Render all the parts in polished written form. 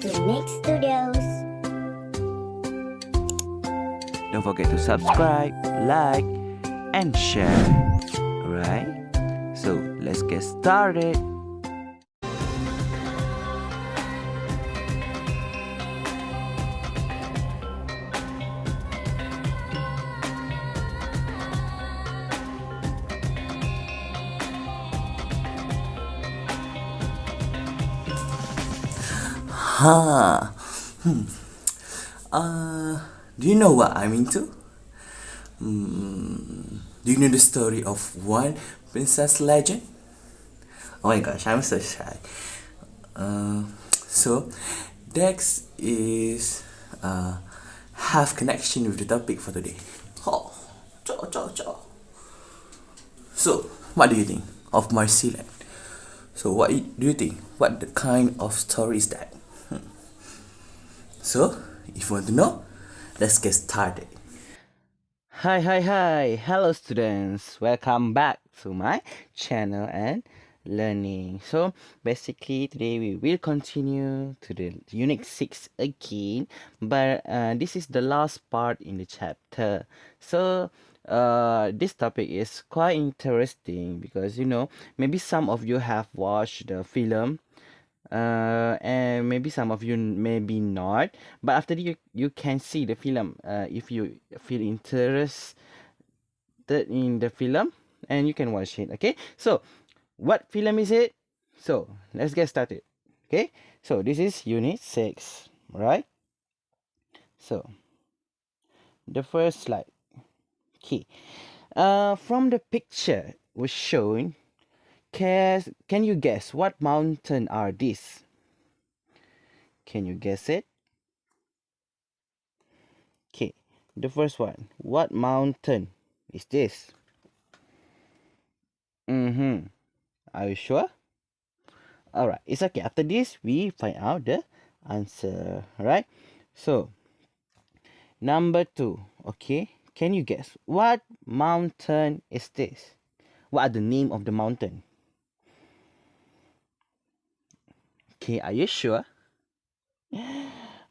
to Nick Studios. Don't forget to subscribe, like, and share. Alright? So let's get started. Huh. Do you know what I'm into? Do you know the story of one princess legend? Oh my gosh, I'm so shy. So, Dex is have connection with the topic for today. Oh, So, what do you think of Marcyland? So, what do you think? What the kind of story is that? So, if you want to know, let's get started. Hi. Hello students. Welcome back to my channel and learning. So basically today we will continue to the unit 6 again, but this is the last part in the chapter. So this topic is quite interesting because maybe some of you have watched the film, and maybe some of you maybe not, but after you can see the film if you feel interested in the film, and you can watch it. Okay, so what film is it? So let's get started. Okay, so this is unit 6, right? So the first slide. Okay, from the picture was shown, can you guess what mountain are these? Can you guess it? Okay, the first one. What mountain is this? Are you sure? Alright, it's okay. After this, we find out the answer. Alright? So, number 2. Okay, can you guess what mountain is this? What are the name of the mountain? Okay, are you sure?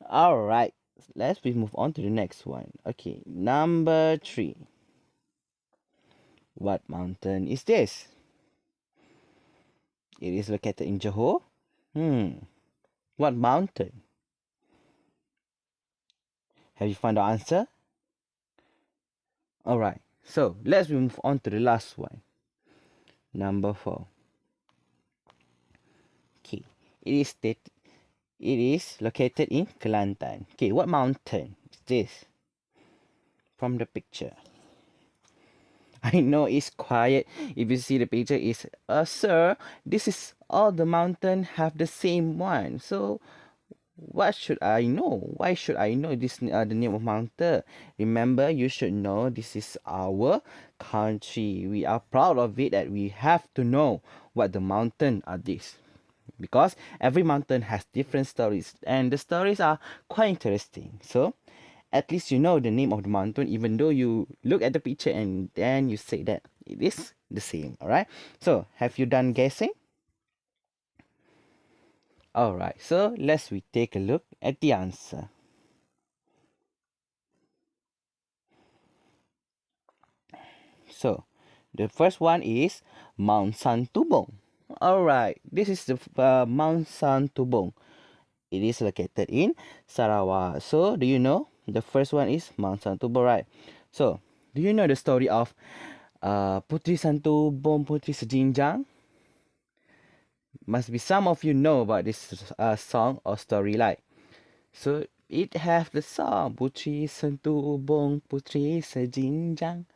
Alright, let's move on to the next one. Okay, number 3. What mountain is this? It is located in Johor. What mountain? Have you found the answer? Alright, so let's move on to the last one. Number 4. Okay, it is located in Kelantan. Okay, what mountain is this? From the picture. I know it's quiet. If you see the picture, is sir, this is all the mountain have the same one. So what should I know? Why should I know this the name of mountain? Remember, you should know this is our country. We are proud of it that we have to know what the mountain are this. Because every mountain has different stories, and the stories are quite interesting. So at least you know the name of the mountain, even though you look at the picture and then you say that it is the same. All right, so have you done guessing? All right, so we take a look at the answer. So the first one is Mount Santubong. All right, this is the Mount Santubong. It is located in Sarawak. So do you know the first one is Mount Santubong, right? So do you know the story of Putri Santubong, Putri Sejinjang? Must be some of you know about this song or story, like. So it have the song Putri Santubong, Putri Sejinjang,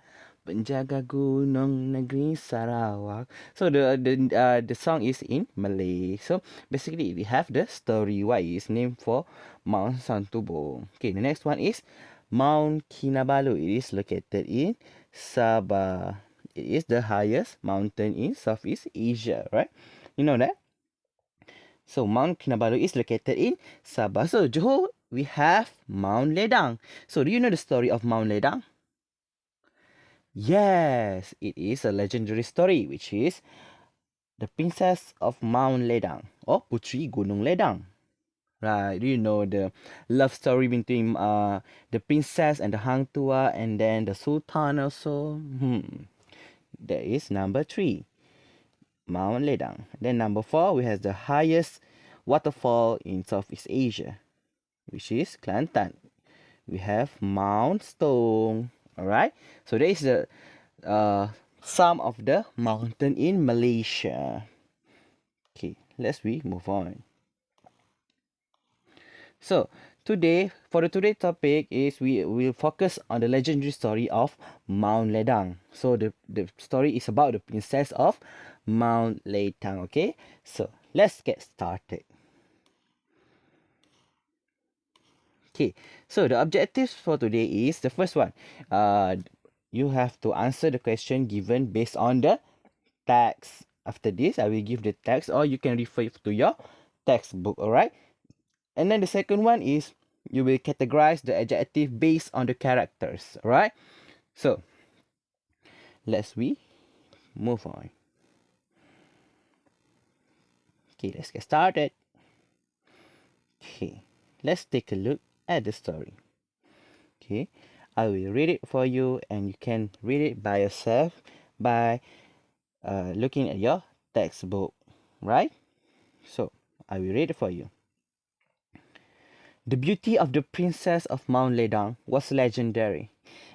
penjaga gunung negeri Sarawak. So the song is in Malay. So basically we have the story why it's named for Mount Santubong. Okay, the next one is Mount Kinabalu. It is located in Sabah. It is the highest mountain in Southeast Asia, right? You know that? So Mount Kinabalu is located in Sabah. So Johor, we have Mount Ledang. So do you know the story of Mount Ledang? Yes, it is a legendary story, which is the Princess of Mount Ledang or Putri Gunung Ledang. right? Do you know the love story between the princess and the Hang Tuah and then the Sultan also? That is number 3, Mount Ledang. Then number 4, we have the highest waterfall in Southeast Asia, which is Kelantan. We have Mount Stone. Alright, so there is the some of the mountain in Malaysia. Okay, let's move on. So today, for the today topic is we will focus on the legendary story of Mount Ledang. So the story is about the princess of Mount Ledang. Okay, so let's get started. Okay, so the objectives for today is the first one. You have to answer the question given based on the text. After this, I will give the text, or you can refer to your textbook. Alright. And then the second one is you will categorize the adjective based on the characters. Alright. So let's move on. Okay, let's get started. Okay, let's take a look at the story. Okay, I will read it for you and you can read it by yourself by looking at your textbook, right? So I will read it for you. The beauty of the princess of Mount Ledang was legendary.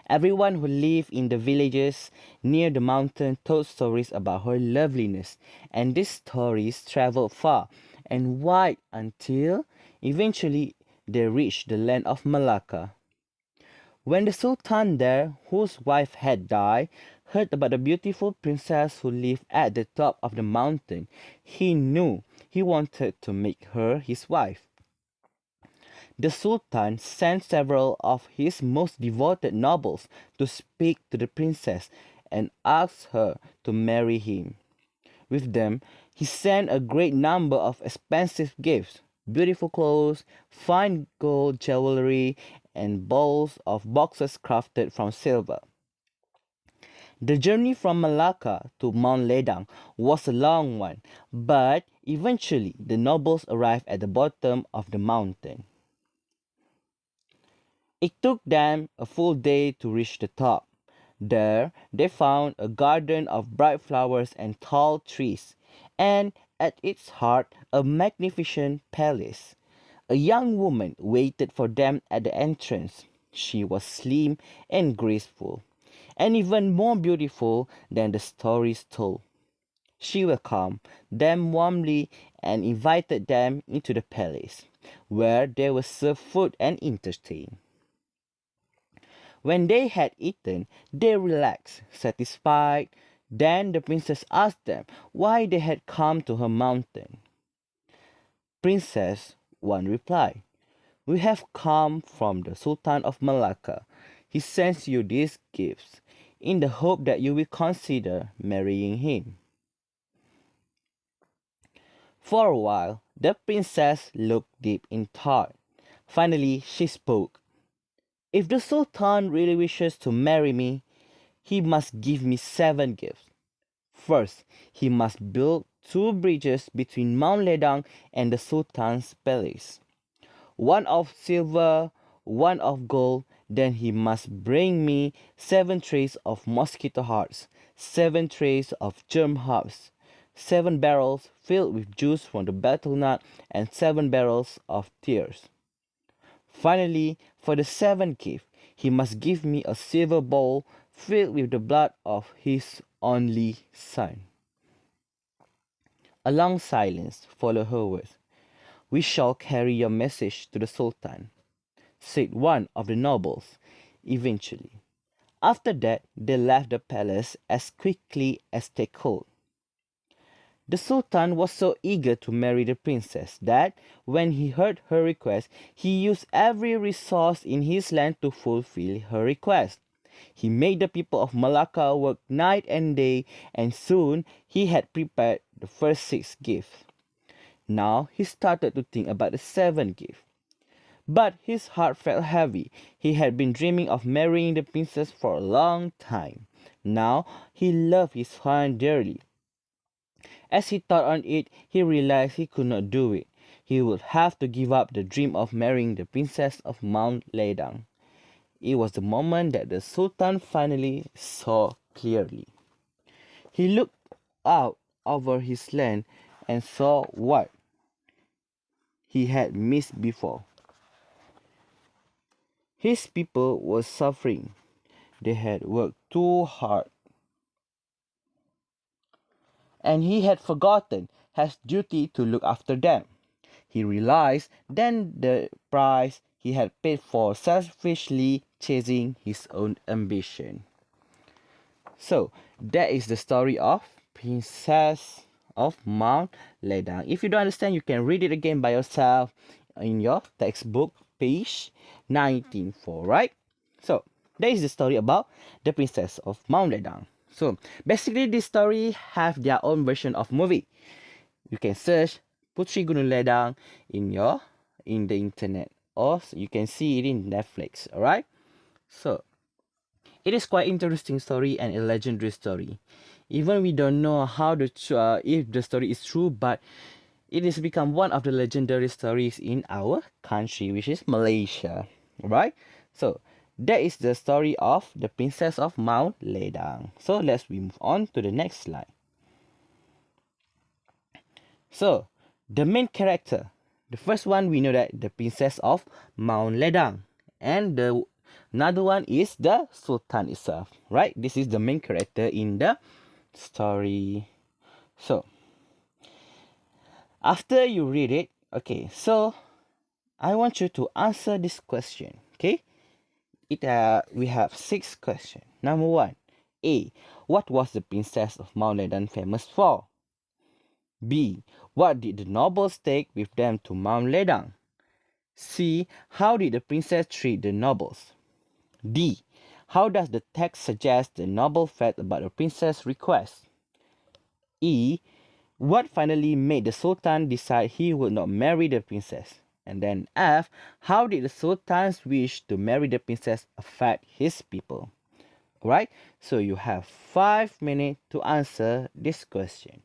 Everyone who lived in the villages near the mountain told stories about her loveliness, and these stories traveled far and wide until eventually they reached the land of Malacca. When the Sultan there, whose wife had died, heard about the beautiful princess who lived at the top of the mountain, he knew he wanted to make her his wife. The Sultan sent several of his most devoted nobles to speak to the princess and ask her to marry him. With them, he sent a great number of expensive gifts, beautiful clothes, fine gold jewelry, and bowls of boxes crafted from silver. The journey from Malacca to Mount Ledang was a long one, but eventually the nobles arrived at the bottom of the mountain. It took them a full day to reach the top. There they found a garden of bright flowers and tall trees, and at its heart a magnificent palace. A young woman waited for them at the entrance. She was slim and graceful, and even more beautiful than the stories told. She welcomed them warmly and invited them into the palace, where they were served food and entertained. When they had eaten, they relaxed, satisfied. Then the princess asked them why they had come to her mountain. Princess, one replied, "We have come from the Sultan of Malacca. He sends you these gifts in the hope that you will consider marrying him." For a while, the princess looked deep in thought. Finally, she spoke. "If the Sultan really wishes to marry me, he must give me 7 gifts. First, he must build 2 bridges between Mount Ledang and the Sultan's palace. One of silver, one of gold. Then he must bring me 7 trays of mosquito hearts, 7 trays of germ hearts, 7 barrels filled with juice from the betel nut, and 7 barrels of tears. Finally, for the 7th gift, he must give me a silver bowl filled with the blood of his only son." A long silence followed her words. "We shall carry your message to the Sultan," said one of the nobles, eventually. After that, they left the palace as quickly as they could. The Sultan was so eager to marry the princess that, when he heard her request, he used every resource in his land to fulfill her request. He made the people of Malacca work night and day, and soon he had prepared the first 6 gifts. Now he started to think about the 7th gift. But his heart felt heavy. He had been dreaming of marrying the princess for a long time. Now he loved his son dearly. As he thought on it, he realized he could not do it. he would have to give up the dream of marrying the princess of Mount Ledang. It was the moment that the Sultan finally saw clearly. He looked out over his land and saw what he had missed before. His people were suffering. They had worked too hard, and he had forgotten his duty to look after them. He realized then the price he had paid for selfishly chasing his own ambition. So that is the story of Princess of Mount Ledang. If you don't understand, you can read it again by yourself in your textbook, page 194, right? So that is the story about the Princess of Mount Ledang. So basically, this story have their own version of movie. You can search Putri Gunung Ledang in the internet, or you can see it in Netflix. Alright, so it is quite interesting story and a legendary story. Even we don't know how if the story is true, but it has become one of the legendary stories in our country, which is Malaysia. Alright, so that is the story of the Princess of Mount Ledang. So let's move on to the next slide. So the main character, the first one we know that the Princess of Mount Ledang, and the another one is the Sultan itself, right? This is the main character in the story. So after you read it, okay, so I want you to answer this question. Okay, we have 6 questions. Number 1, A, what was the Princess of Mount Ledang famous for? B, what did the nobles take with them to Mount Ledang? C, how did the princess treat the nobles? D, how does the text suggest the noble felt about the princess' request? E, what finally made the sultan decide he would not marry the princess? And then F, how did the sultan's wish to marry the princess affect his people? Alright, so you have 5 minutes to answer this question.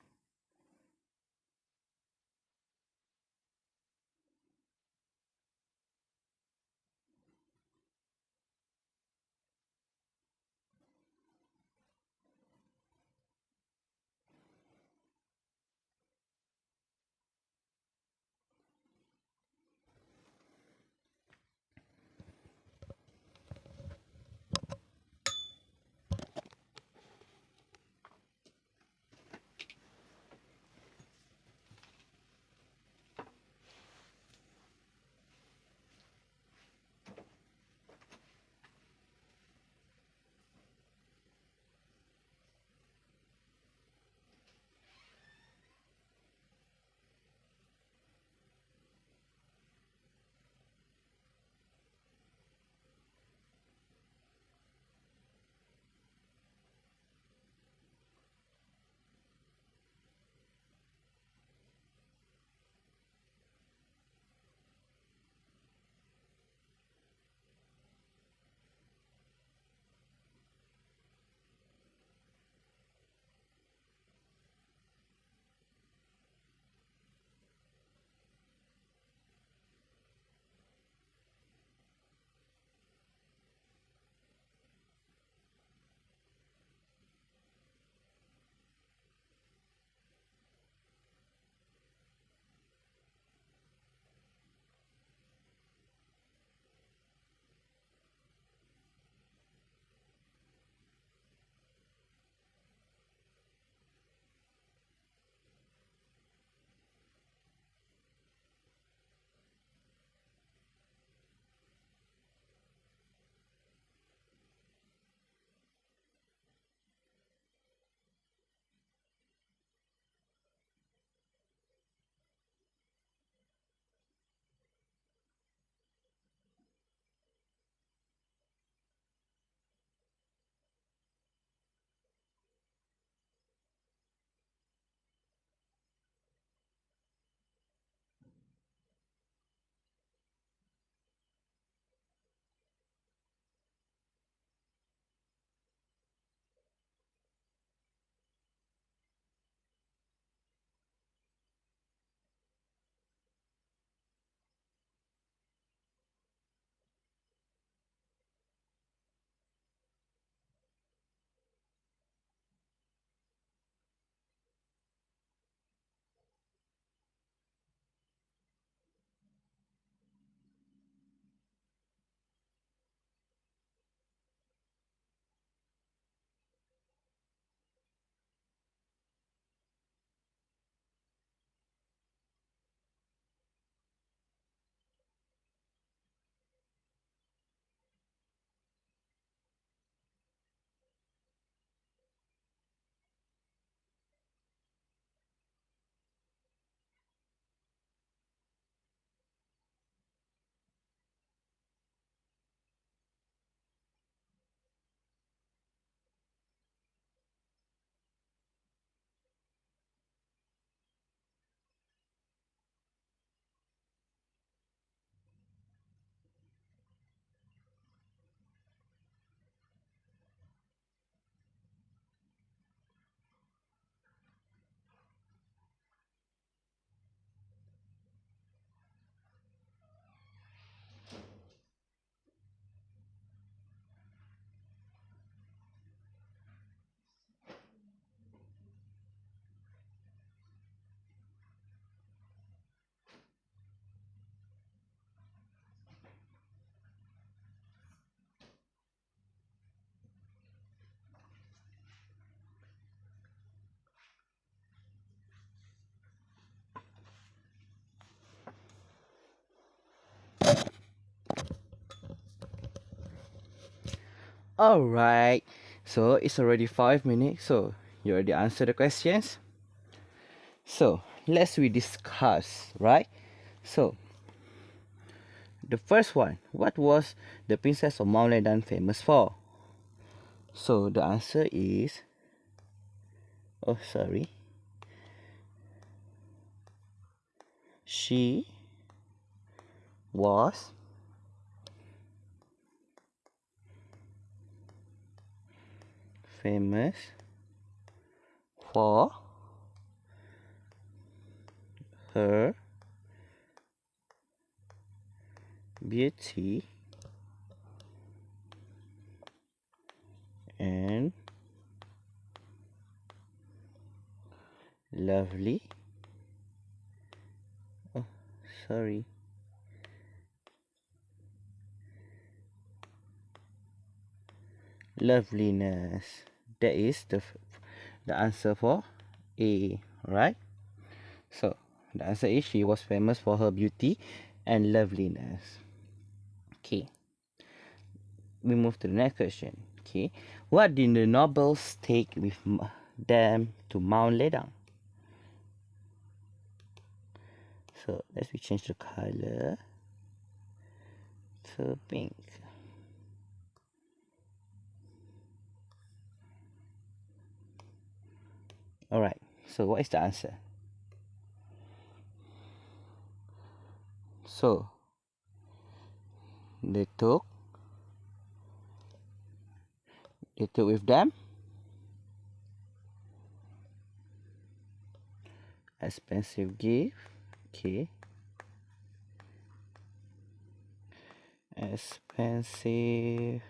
Alright, so it's already 5 minutes, so you already answered the questions. So let's we discuss, right? So the first one, what was the princess of Mount Ledang famous for? So the answer is, oh sorry, she was famous for her beauty and lovely, oh sorry, loveliness. That is the answer for A, right? So the answer is she was famous for her beauty and loveliness. Okay, we move to the next question. Okay, what did the nobles take with them to Mount Ledang? So let's change the color to pink. Alright, so what is the answer? So they took with them expensive gift. Okay, expensive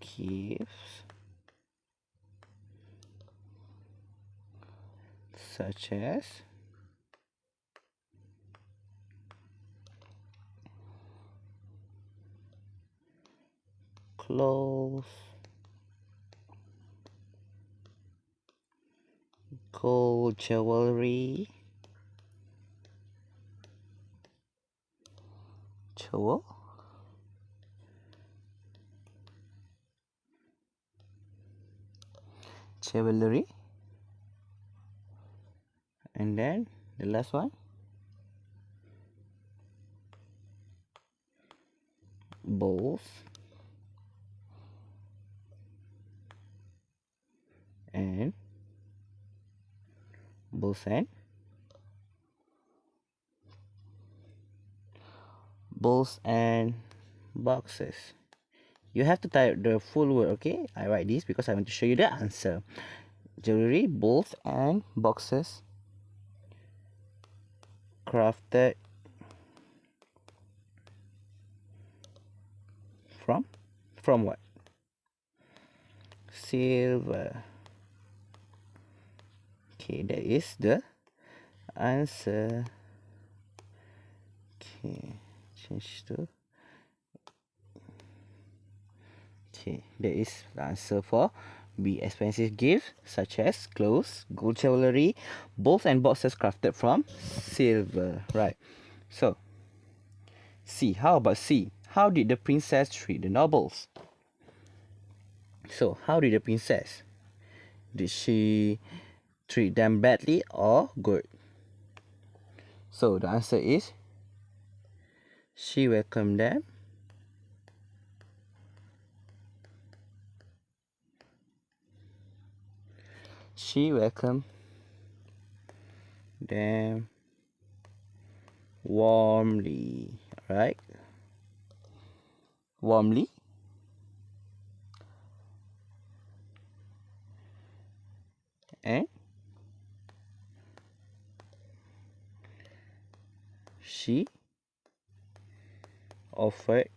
gifts such as clothes, gold jewelry, jewelry, and then the last one, bowls and bowls and boxes. You have to type the full word, okay? I write this because I want to show you the answer. Jewelry, bowls and boxes crafted from what? Silver. Okay, that is the answer. Okay, change to. Okay, that is the answer for B. Expensive gifts such as clothes, gold jewelry, bowls and boxes crafted from silver. Right. So C. How about C? How did the princess treat the nobles? So how did the princess? Did she treat them badly or good? So the answer is she welcomed them warmly, right? Warmly and she offered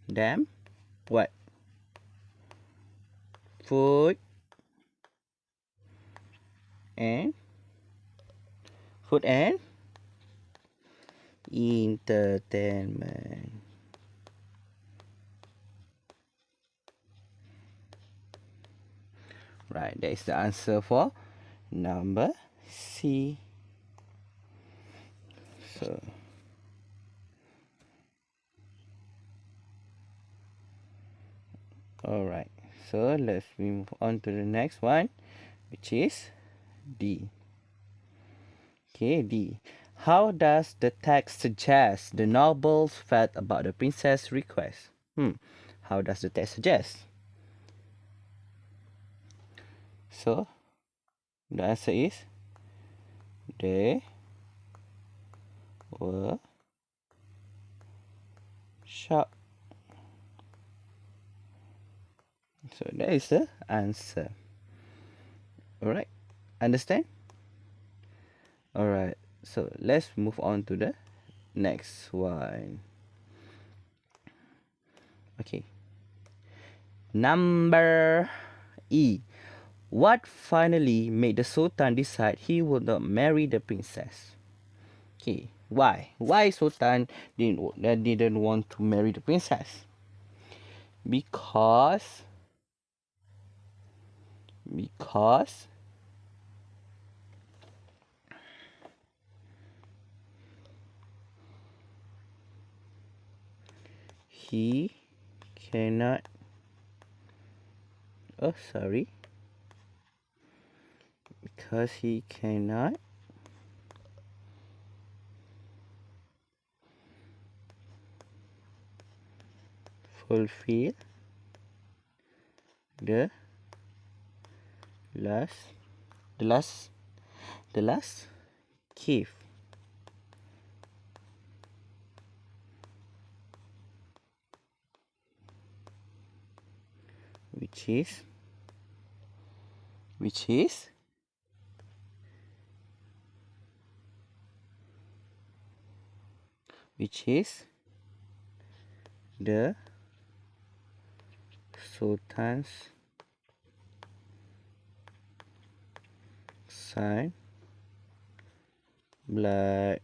them what? Food and entertainment. Right, that is the answer for number C. So Alright, so let's move on to the next one, which is D. Okay, D. How does the text suggest the nobles felt about the princess' request? How does the text suggest? So, the answer is they were shocked. So that is the answer. Alright, understand? Alright, so let's move on to the next one. Okay. Number E. What finally made the Sultan decide he would not marry the princess? Okay, why? Why Sultan didn't want to marry the princess? Because he cannot, oh sorry, because he cannot fulfill the last gift, which is the Sultan's son blood.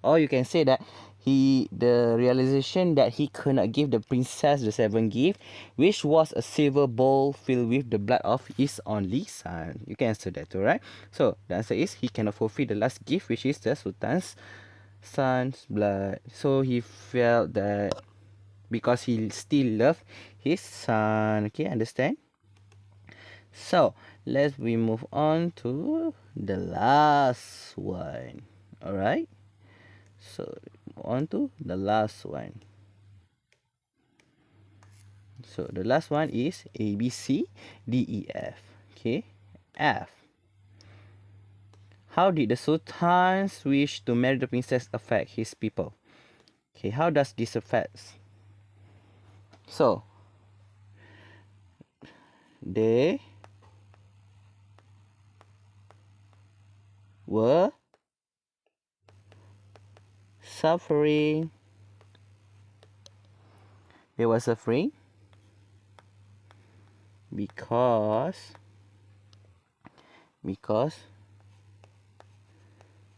Or you can say that the realization that he could not give the princess the seventh gift, which was a silver bowl filled with the blood of his only son. You can answer that too, right? So the answer is he cannot fulfill the last gift, which is the Sultan's son's blood. So he felt that because he still loved his son. Okay, understand? So we move on to the last one. Alright, so on to the last one. So the last one is A, B, C, D, E, F. Okay, F. How did the Sultan's wish to marry the princess affect his people? Okay, how does this affect? So they were suffering. They were suffering because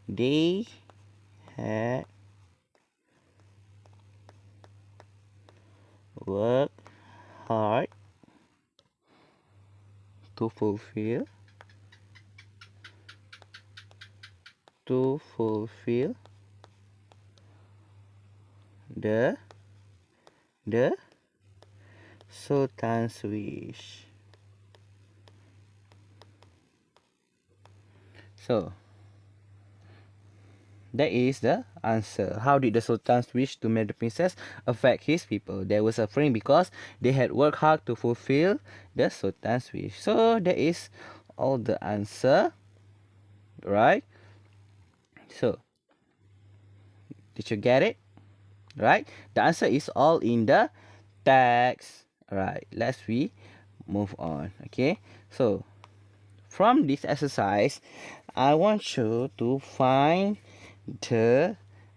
they had worked hard to fulfill the Sultan's wish. So that is the answer. How did the Sultan's wish to marry the princess affect his people? They were suffering because they had worked hard to fulfill the Sultan's wish. So that is all the answer, right? So did you get it? Right? The answer is all in the text. Alright, let's move on. Okay, so from this exercise, I want you to find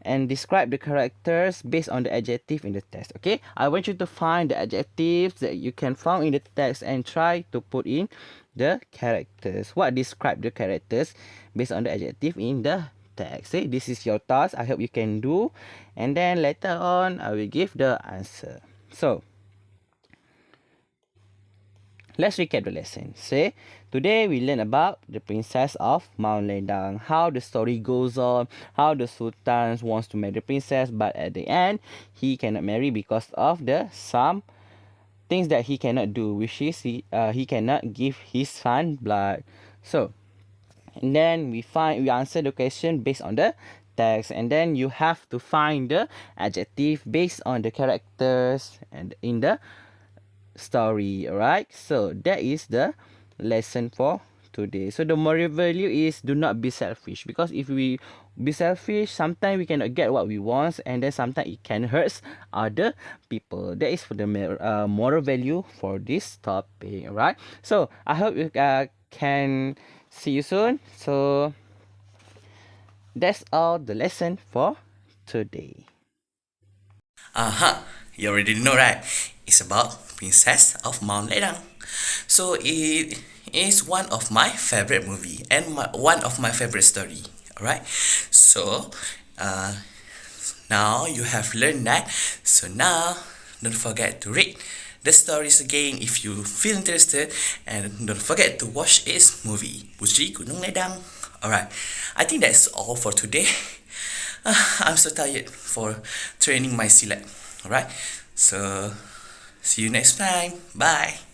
and describe the characters based on the adjective in the text. Okay, I want you to find the adjectives that you can find in the text and try to put in the characters. What describe the characters based on the adjective in the text? Okay, this is your task. I hope you can do, and then later on I will give the answer. So let's recap the lesson. Say, today we learn about the princess of Mount Ledang, how the story goes on, how the Sultan wants to marry the princess, but at the end, he cannot marry because of some things that he cannot do, which is he cannot give his son blood. So, and then we answer the question based on the text, and then you have to find the adjective based on the characters and in the story. Alright, so that is the lesson for today. So the moral value is do not be selfish, because if we be selfish, sometimes we cannot get what we want, and then sometimes it can hurt other people. That is for the moral value for this topic. Alright, so I hope you can see you soon. So that's all the lesson for today. You already know, right? It's about Princess of Mount Ledang. So it is one of my favorite movie and one of my favorite story. Alright. So now you have learned that. So now don't forget to read the stories again if you feel interested, and don't forget to watch its movie Putri Gunung Ledang. Alright. I think that's all for today. I'm so tired for training my silat. Alright. So see you next time. Bye.